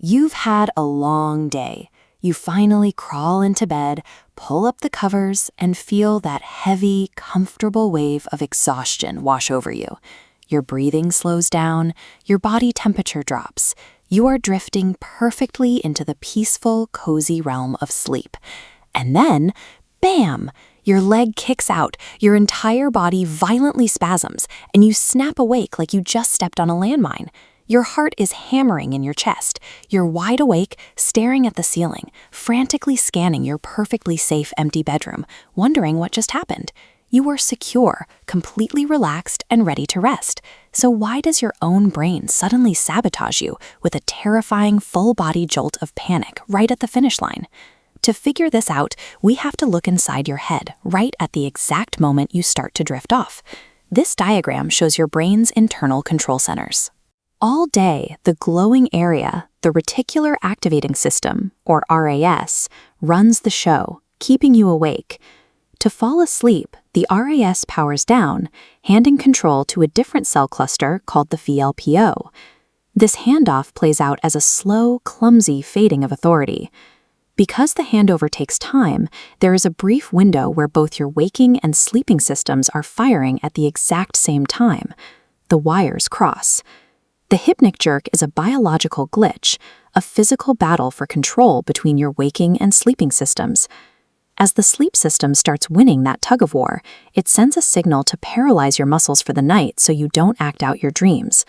You've had a long day. You finally crawl into bed, pull up the covers, and feel that heavy, comfortable wave of exhaustion wash over you. Your breathing slows down, your body temperature drops. You are drifting perfectly into the peaceful, cozy realm of sleep. And then, bam! Your leg kicks out, your entire body violently spasms, and you snap awake like you just stepped on a landmine. Your heart is hammering in your chest. You're wide awake, staring at the ceiling, frantically scanning your perfectly safe empty bedroom, wondering what just happened. You are secure, completely relaxed, and ready to rest. So why does your own brain suddenly sabotage you with a terrifying full-body jolt of panic right at the finish line? To figure this out, we have to look inside your head right at the exact moment you start to drift off. This diagram shows your brain's internal control centers. All day, the glowing area, the reticular activating system, or RAS, runs the show, keeping you awake. To fall asleep, the RAS powers down, handing control to a different cell cluster called the VLPO. This handoff plays out as a slow, clumsy fading of authority. Because the handover takes time, there is a brief window where both your waking and sleeping systems are firing at the exact same time. The wires cross. The hypnic jerk is a biological glitch, a physical battle for control between your waking and sleeping systems. As the sleep system starts winning that tug-of-war, it sends a signal to paralyze your muscles for the night so you don't act out your dreams.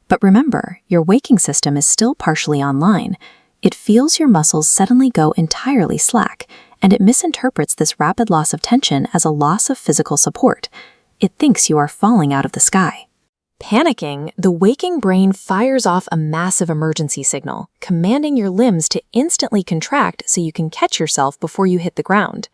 But remember, your waking system is still partially online. It feels your muscles suddenly go entirely slack, and it misinterprets this rapid loss of tension as a loss of physical support. It thinks you are falling out of the sky. Panicking, the waking brain fires off a massive emergency signal, commanding your limbs to instantly contract so you can catch yourself before you hit the ground.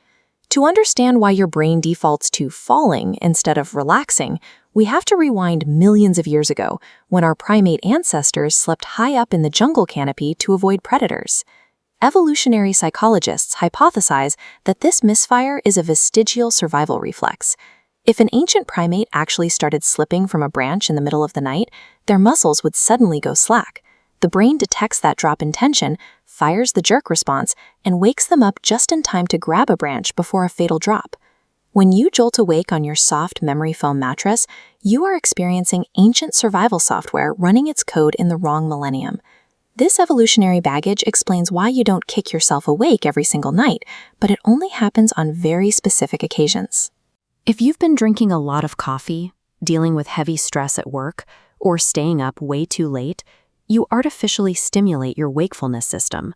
To understand why your brain defaults to falling instead of relaxing, we have to rewind millions of years ago, when our primate ancestors slept high up in the jungle canopy to avoid predators. Evolutionary psychologists hypothesize that this misfire is a vestigial survival reflex. If an ancient primate actually started slipping from a branch in the middle of the night, their muscles would suddenly go slack. The brain detects that drop in tension, fires the jerk response, and wakes them up just in time to grab a branch before a fatal drop. When you jolt awake on your soft memory foam mattress, you are experiencing ancient survival software running its code in the wrong millennium. This evolutionary baggage explains why you don't kick yourself awake every single night, but it only happens on very specific occasions. If you've been drinking a lot of coffee, dealing with heavy stress at work, or staying up way too late, you artificially stimulate your wakefulness system.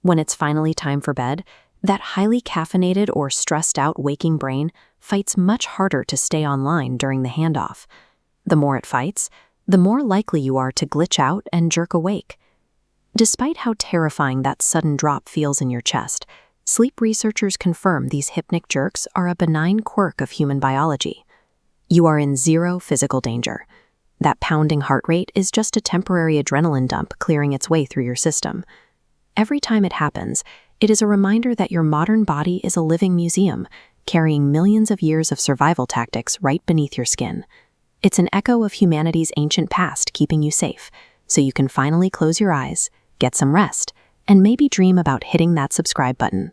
When it's finally time for bed, that highly caffeinated or stressed out waking brain fights much harder to stay online during the handoff. The more it fights, the more likely you are to glitch out and jerk awake. Despite how terrifying that sudden drop feels in your chest, sleep researchers confirm these hypnic jerks are a benign quirk of human biology. You are in zero physical danger. That pounding heart rate is just a temporary adrenaline dump clearing its way through your system. Every time it happens, it is a reminder that your modern body is a living museum, carrying millions of years of survival tactics right beneath your skin. It's an echo of humanity's ancient past keeping you safe, so you can finally close your eyes, get some rest, and maybe dream about hitting that subscribe button.